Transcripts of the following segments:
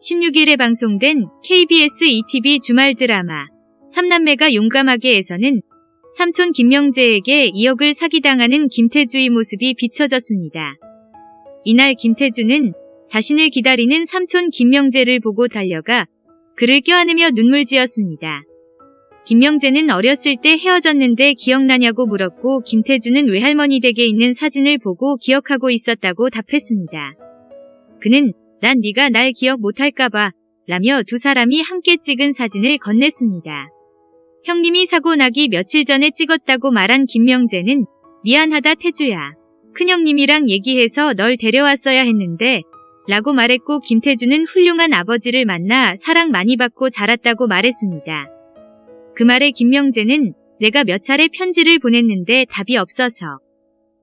16일에 방송된 KBS ETV 주말 드라마 삼남매가 용감하게에서는 삼촌 김명재에게 2억을 사기당하는 김태주의 모습이 비춰졌습니다. 이날 김태주는 자신을 기다리는 삼촌 김명재를 보고 달려가 그를 껴안으며 눈물 지었습니다. 김명재는 어렸을 때 헤어졌는데 기억나냐고 물었고 김태주는 외할머니 댁에 있는 사진을 보고 기억하고 있었다고 답했습니다. 그는 난 네가 날 기억 못할까봐 라며 두 사람이 함께 찍은 사진을 건넸습니다. 형님이 사고 나기 며칠 전에 찍었다고 말한 김명재는 미안하다 태주야. 큰형님이랑 얘기해서 널 데려왔어야 했는데 라고 말했고 김태주는 훌륭한 아버지를 만나 사랑 많이 받고 자랐다고 말했습니다. 그 말에 김명재는 내가 몇 차례 편지를 보냈는데 답이 없어서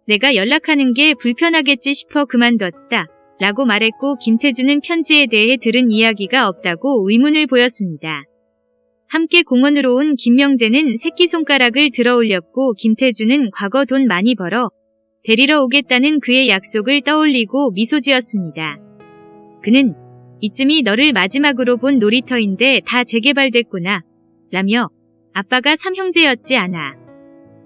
내가 연락하는 게 불편하겠지 싶어 그만뒀다 라고 말했고 김태주는 편지에 대해 들은 이야기가 없다고 의문을 보였습니다. 함께 공원으로 온 김명재는 새끼손가락을 들어 올렸고 김태주는 과거 돈 많이 벌어 데리러 오겠다는 그의 약속을 떠올리고 미소 지었습니다. 그는 이쯤이 너를 마지막으로 본 놀이터인데 다 재개발됐구나 라며 아빠가 삼형제였지 않아.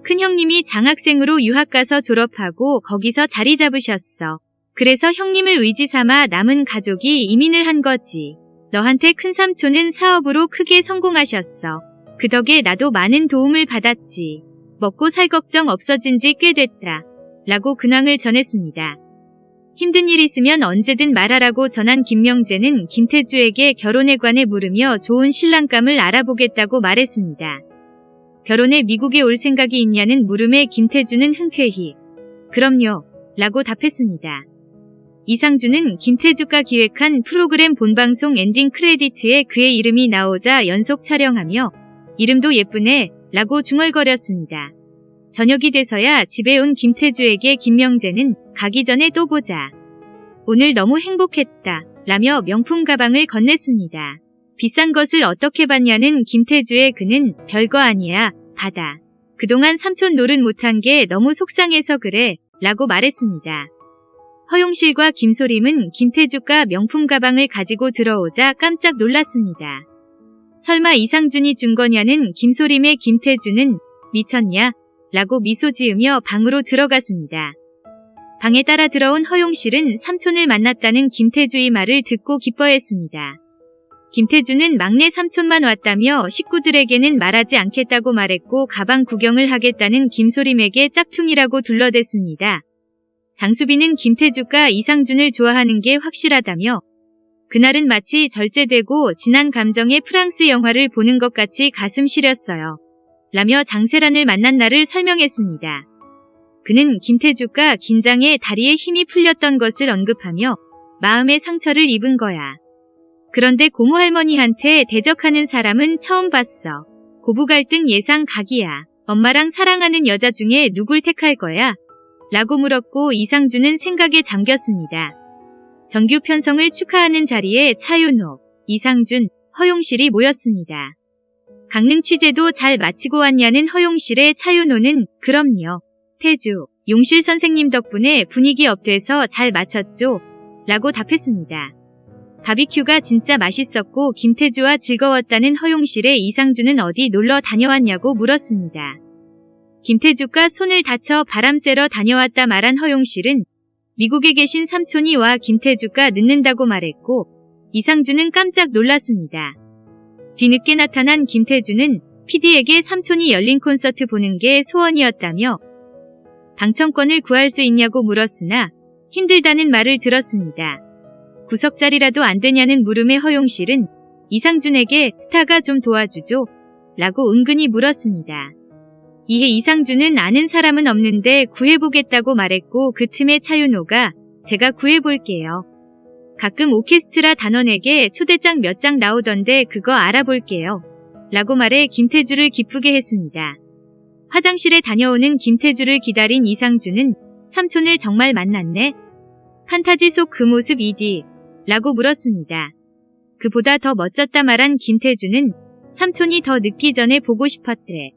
큰형님이 장학생으로 유학 가서 졸업하고 거기서 자리 잡으셨어. 그래서 형님을 의지 삼아 남은 가족이 이민을 한 거지. 너한테 큰삼촌은 사업으로 크게 성공하셨어. 그 덕에 나도 많은 도움을 받았지. 먹고 살 걱정 없어진 지 꽤 됐다. 라고 근황을 전했습니다. 힘든 일 있으면 언제든 말하라고 전한 김명재는 김태주에게 결혼에 관해 물으며 좋은 신랑감을 알아보겠다고 말했습니다. 결혼에 미국에 올 생각이 있냐는 물음에 김태주는 흔쾌히 그럼요 라고 답했습니다. 이상준은 김태주가 기획한 프로그램 본방송 엔딩 크레디트에 그의 이름이 나오자 연속 촬영하며 이름도 예쁘네 라고 중얼거렸습니다. 저녁이 돼서야 집에 온 김태주에게 김명재는 가기 전에 또 보자. 오늘 너무 행복했다 라며 명품 가방을 건넸습니다. 비싼 것을 어떻게 받냐는 김태주의 그는 별거 아니야 받아. 그동안 삼촌 노릇 못한 게 너무 속상해서 그래 라고 말했습니다. 허용실과 김소림은 김태주가 명품 가방을 가지고 들어오자 깜짝 놀랐습니다. 설마 이상준이 준 거냐는 김소림의 김태주는 미쳤냐? 라고 미소 지으며 방으로 들어갔습니다. 방에 따라 들어온 허용실은 삼촌을 만났다는 김태주의 말을 듣고 기뻐했습니다. 김태주는 막내 삼촌만 왔다며 식구들에게는 말하지 않겠다고 말했고 가방 구경을 하겠다는 김소림에게 짝퉁이라고 둘러댔습니다. 장수빈은 김태주가 이상준을 좋아하는 게 확실하다며 그날은 마치 절제되고 진한 감정의 프랑스 영화를 보는 것 같이 가슴 시렸어요. 라며 장세란을 만난 날을 설명했습니다. 그는 김태주가 긴장해 다리에 힘이 풀렸던 것을 언급하며 마음의 상처를 입은 거야. 그런데 고모 할머니한테 대적하는 사람은 처음 봤어. 고부 갈등 예상 각이야. 엄마랑 사랑하는 여자 중에 누굴 택할 거야? 라고 물었고 이상준은 생각에 잠겼습니다. 정규 편성을 축하하는 자리에 차윤호, 이상준, 허용실이 모였습니다. 강릉 취재도 잘 마치고 왔냐는 허용실의 차윤호는 그럼요. 태주, 용실 선생님 덕분에 분위기 업돼서 잘 마쳤죠. 라고 답했습니다. 바비큐가 진짜 맛있었고 김태주와 즐거웠다는 허용실의 이상준은 어디 놀러 다녀왔냐고 물었습니다. 김태주가 손을 다쳐 바람 쐬러 다녀왔다 말한 허용실은 미국에 계신 삼촌이 와 김태주가 늦는다고 말했고 이상준은 깜짝 놀랐습니다. 뒤늦게 나타난 김태주는 PD에게 삼촌이 열린 콘서트 보는 게 소원이었다며 방청권을 구할 수 있냐고 물었으나 힘들다는 말을 들었습니다. 구석자리라도 안 되냐는 물음에 허용실은 이상준에게 스타가 좀 도와주죠? 라고 은근히 물었습니다. 이에 이상준은 아는 사람은 없는데 구해보겠다고 말했고 그 틈에 차윤호가 제가 구해볼게요. 가끔 오케스트라 단원에게 초대장 몇 장 나오던데 그거 알아볼게요. 라고 말해 김태주를 기쁘게 했습니다. 화장실에 다녀오는 김태주를 기다린 이상준은 삼촌을 정말 만났네? 판타지 속 그 모습 이디? 라고 물었습니다. 그보다 더 멋졌다 말한 김태주는 삼촌이 더 늦기 전에 보고 싶었대.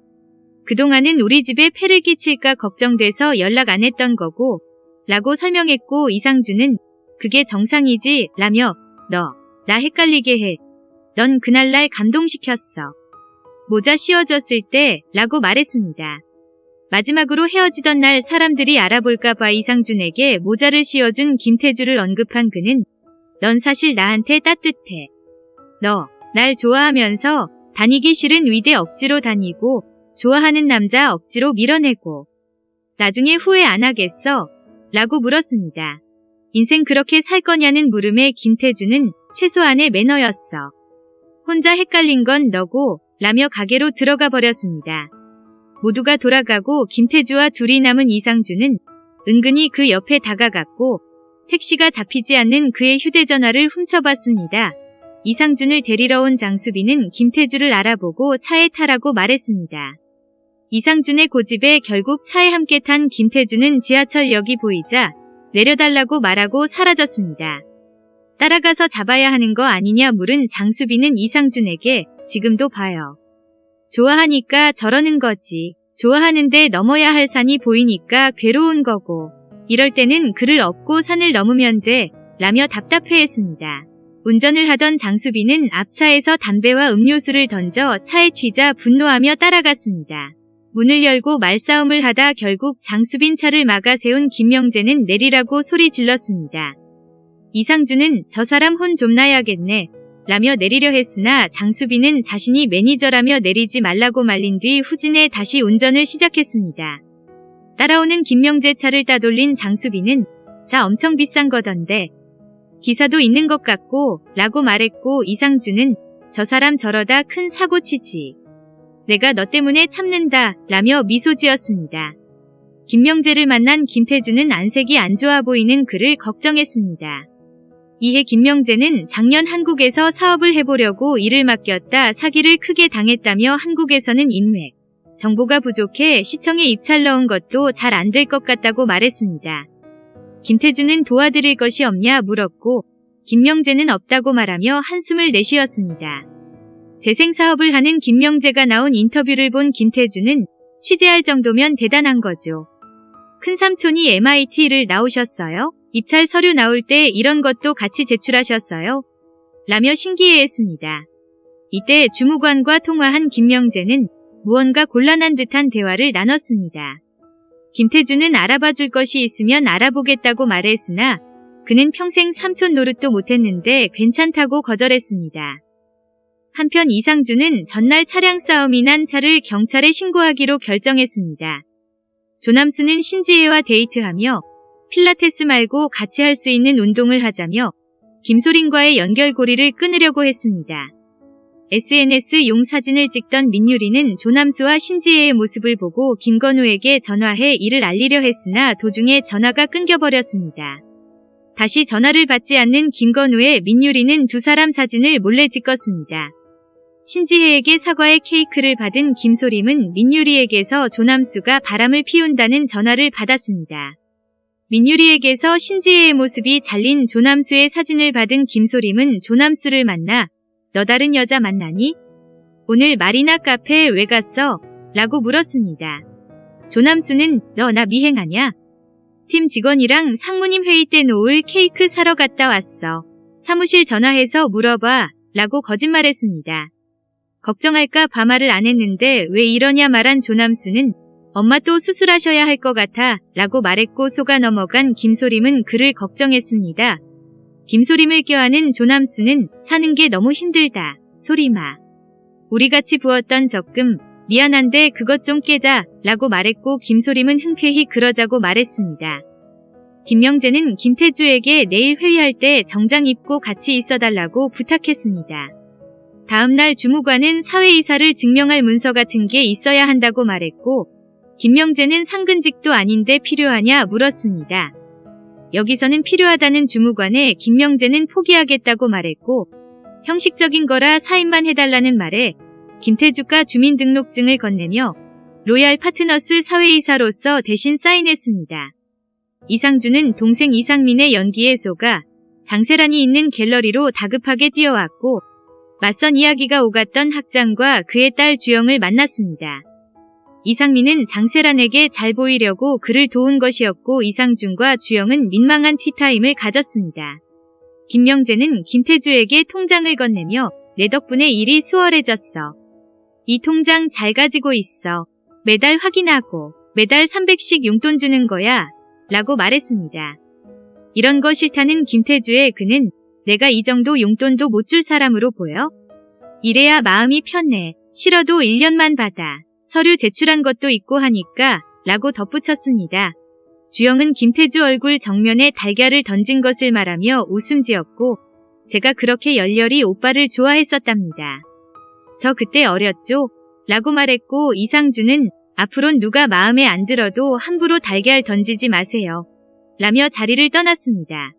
그동안은 우리 집에 폐를 끼칠까 걱정돼서 연락 안 했던 거고 라고 설명했고 이상준은 그게 정상이지 라며 너 나 헷갈리게 해. 넌 그날 날 감동시켰어. 모자 씌워줬을 때 라고 말했습니다. 마지막으로 헤어지던 날 사람들이 알아볼까봐 이상준에게 모자를 씌워준 김태주를 언급한 그는 넌 사실 나한테 따뜻해. 너, 날 좋아하면서 다니기 싫은 위대 억지로 다니고 좋아하는 남자 억지로 밀어내고 나중에 후회 안 하겠어? 라고 물었습니다. 인생 그렇게 살 거냐는 물음에 김태주는 최소한의 매너였어. 혼자 헷갈린 건 너고 라며 가게로 들어가 버렸습니다. 모두가 돌아가고 김태주와 둘이 남은 이상준은 은근히 그 옆에 다가갔고 택시가 잡히지 않는 그의 휴대전화를 훔쳐봤습니다. 이상준을 데리러 온 장수빈은 김태주를 알아보고 차에 타라고 말했습니다. 이상준의 고집에 결국 차에 함께 탄 김태주는 지하철역이 보이자 내려달라고 말하고 사라졌습니다. 따라가서 잡아야 하는 거 아니냐 물은 장수빈은 이상준에게 지금도 봐요. 좋아하니까 저러는 거지. 좋아하는데 넘어야 할 산이 보이니까 괴로운 거고. 이럴 때는 그를 업고 산을 넘으면 돼. 라며 답답해했습니다. 운전을 하던 장수빈은 앞차에서 담배와 음료수를 던져 차에 튀자 분노하며 따라갔습니다. 문을 열고 말싸움을 하다 결국 장수빈 차를 막아 세운 김명재는 내리라고 소리 질렀습니다. 이상준은 저 사람 혼 좀 나야겠네. 라며 내리려 했으나 장수빈은 자신이 매니저라며 내리지 말라고 말린 뒤 후진해 다시 운전을 시작했습니다. 따라오는 김명재 차를 따돌린 장수빈은 자 엄청 비싼 거던데. 기사도 있는 것 같고 라고 말했고 이상준은 저 사람 저러다 큰 사고 치지. 내가 너 때문에 참는다 라며 미소 지었습니다. 김명재를 만난 김태주는 안색이 안 좋아 보이는 그를 걱정했습니다. 이에 김명재는 작년 한국에서 사업을 해보려고 일을 맡겼다 사기를 크게 당했다며 한국에서는 인맥, 정보가 부족해 시청에 입찰 넣은 것도 잘 안 될 것 같다고 말했습니다. 김태주는 도와드릴 것이 없냐 물었고 김명재는 없다고 말하며 한숨을 내쉬었습니다. 재생사업을 하는 김명재가 나온 인터뷰를 본 김태주는 취재할 정도면 대단한 거죠. 큰삼촌이 MIT를 나오셨어요? 입찰 서류 나올 때 이런 것도 같이 제출하셨어요? 라며 신기해했습니다. 이때 주무관과 통화한 김명재는 무언가 곤란한 듯한 대화를 나눴습니다. 김태주는 알아봐 줄 것이 있으면 알아보겠다고 말했으나 그는 평생 삼촌 노릇도 못했는데 괜찮다고 거절했습니다. 한편 이상준은 전날 차량 싸움이 난 차를 경찰에 신고하기로 결정했습니다. 조남수는 신지혜와 데이트하며 필라테스 말고 같이 할 수 있는 운동을 하자며 김소린과의 연결고리를 끊으려고 했습니다. SNS용 사진을 찍던 민유리는 조남수와 신지혜의 모습을 보고 김건우에게 전화해 이를 알리려 했으나 도중에 전화가 끊겨버렸습니다. 다시 전화를 받지 않는 김건우에 민유리는 두 사람 사진을 몰래 찍었습니다. 신지혜에게 사과의 케이크를 받은 김소림은 민유리에게서 조남수가 바람을 피운다는 전화를 받았습니다. 민유리에게서 신지혜의 모습이 잘린 조남수의 사진을 받은 김소림은 조남수를 만나 너 다른 여자 만나니? 오늘 마리나 카페에 왜 갔어? 라고 물었습니다. 조남수는 너 나 미행하냐? 팀 직원이랑 상무님 회의 때 놓을 케이크 사러 갔다 왔어. 사무실 전화해서 물어봐. 라고 거짓말했습니다. 걱정할까 봐 말을 안 했는데 왜 이러냐 말한 조남수는 엄마 또 수술하셔야 할 것 같아 라고 말했고 속아 넘어간 김소림은 그를 걱정했습니다. 김소림을 껴안은 조남수는 사는 게 너무 힘들다. 소림아. 우리 같이 부었던 적금 미안한데 그것 좀 깨자 라고 말했고 김소림은 흔쾌히 그러자고 말했습니다. 김명재는 김태주에게 내일 회의할 때 정장 입고 같이 있어달라고 부탁했습니다. 다음날 주무관은 사회이사를 증명할 문서 같은 게 있어야 한다고 말했고 김명재는 상근직도 아닌데 필요하냐 물었습니다. 여기서는 필요하다는 주무관에 김명재는 포기하겠다고 말했고 형식적인 거라 사인만 해달라는 말에 김태주가 주민등록증을 건네며 로얄 파트너스 사회이사로서 대신 사인했습니다. 이상준은 동생 이상민의 연기에 속아 장세란이 있는 갤러리로 다급하게 뛰어왔고 맞선 이야기가 오갔던 학장과 그의 딸 주영을 만났습니다. 이상민은 장세란에게 잘 보이려고 그를 도운 것이었고 이상준과 주영은 민망한 티타임을 가졌습니다. 김명재는 김태주에게 통장을 건네며 내 덕분에 일이 수월해졌어. 이 통장 잘 가지고 있어. 매달 확인하고 매달 300씩 용돈 주는 거야. 라고 말했습니다. 이런 거 싫다는 김태주의 그는 내가 이 정도 용돈도 못 줄 사람으로 보여? 이래야 마음이 편해. 싫어도 1년만 받아. 서류 제출한 것도 있고 하니까 라고 덧붙였습니다. 주영은 김태주 얼굴 정면에 달걀을 던진 것을 말하며 웃음 지었고 제가 그렇게 열렬히 오빠를 좋아했었답니다. 저 그때 어렸죠? 라고 말했고 이상준은 앞으론 누가 마음에 안 들어도 함부로 달걀 던지지 마세요. 라며 자리를 떠났습니다.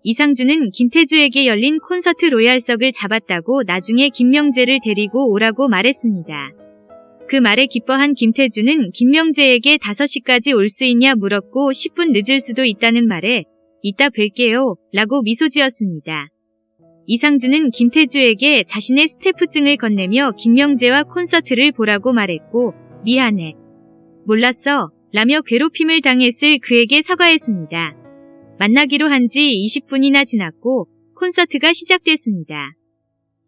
이상준은 김태주에게 열린 콘서트 로얄석을 잡았다고 나중에 김명재를 데리고 오라고 말했습니다. 그 말에 기뻐한 김태주는 김명재에게 5시까지 올 수 있냐 물었고 10분 늦을 수도 있다는 말에 이따 뵐게요 라고 미소 지었습니다. 이상준은 김태주에게 자신의 스태프증을 건네며 김명재와 콘서트를 보라고 말했고 미안해. 몰랐어 라며 괴롭힘을 당했을 그에게 사과했습니다. 만나기로 한 지 20분이나 지났고 콘서트가 시작됐습니다.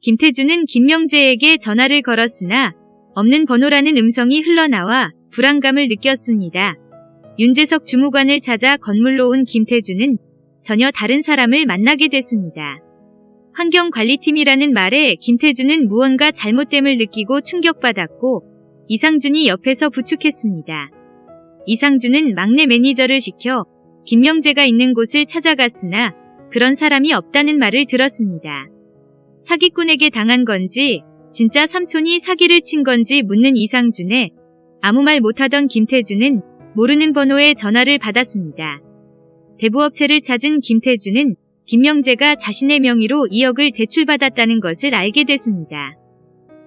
김태주는 김명재에게 전화를 걸었으나 없는 번호라는 음성이 흘러나와 불안감을 느꼈습니다. 윤재석 주무관을 찾아 건물로 온 김태주는 전혀 다른 사람을 만나게 됐습니다. 환경관리팀이라는 말에 김태주는 무언가 잘못됨을 느끼고 충격받았고 이상준이 옆에서 부축했습니다. 이상준은 막내 매니저를 시켜 김명재가 있는 곳을 찾아갔으나 그런 사람이 없다는 말을 들었습니다. 사기꾼에게 당한 건지 진짜 삼촌이 사기를 친 건지 묻는 이상준에 아무 말 못하던 김태주는 모르는 번호에 전화를 받았습니다. 대부업체를 찾은 김태주는 김명재가 자신의 명의로 2억을 대출받았다는 것을 알게 됐습니다.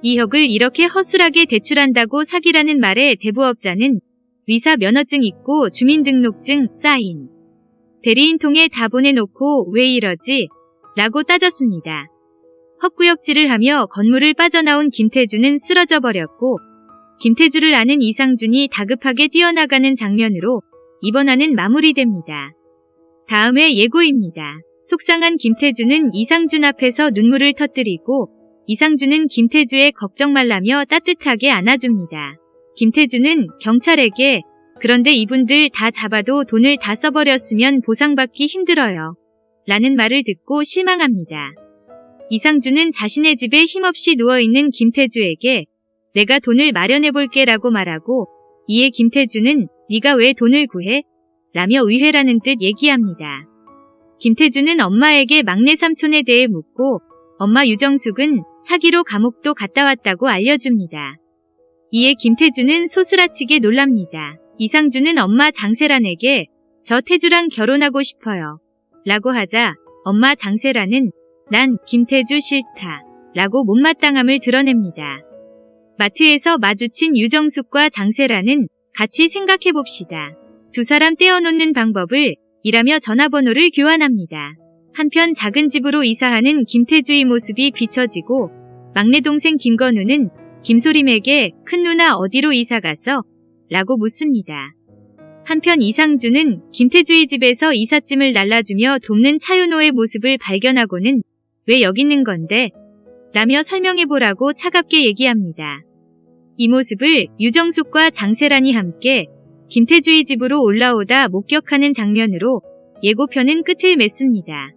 2억을 이렇게 허술하게 대출한다고 사기라는 말에 대부업자는 위사 면허증 있고 주민등록증, 사인. 대리인 통에 다 보내놓고 왜 이러지? 라고 따졌습니다. 헛구역질을 하며 건물을 빠져나온 김태주는 쓰러져 버렸고 김태주를 아는 이상준이 다급하게 뛰어나가는 장면으로 이번 화는 마무리됩니다. 다음에 예고입니다. 속상한 김태주는 이상준 앞에서 눈물을 터뜨리고 이상준은 김태주의 걱정 말라며 따뜻하게 안아줍니다. 김태주는 경찰에게 그런데 이분들 다 잡아도 돈을 다 써버렸으면 보상받기 힘들어요. 라는 말을 듣고 실망합니다. 이상준은 자신의 집에 힘없이 누워있는 김태주에게 내가 돈을 마련해볼게 라고 말하고 이에 김태주는 네가 왜 돈을 구해? 라며 의뢰라는 뜻 얘기합니다. 김태주는 엄마에게 막내 삼촌에 대해 묻고 엄마 유정숙은 사기로 감옥도 갔다 왔다고 알려줍니다. 이에 김태주는 소스라치게 놀랍니다. 이상준은 엄마 장세란에게 저 태주랑 결혼하고 싶어요. 라고 하자 엄마 장세란은 난 김태주 싫다. 라고 못마땅함을 드러냅니다. 마트에서 마주친 유정숙과 장세란은 같이 생각해봅시다. 두 사람 떼어놓는 방법을 일하며 전화번호를 교환합니다. 한편 작은 집으로 이사하는 김태주의 모습이 비춰지고 막내 동생 김건우는 김소림에게 큰 누나 어디로 이사갔어? 라고 묻습니다. 한편 이상준은 김태주의 집에서 이삿짐을 날라주며 돕는 차윤호의 모습을 발견하고는 왜 여기 있는 건데? 라며 설명해보라고 차갑게 얘기합니다. 이 모습을 유정숙과 장세란이 함께 김태주의 집으로 올라오다 목격하는 장면으로 예고편은 끝을 맺습니다.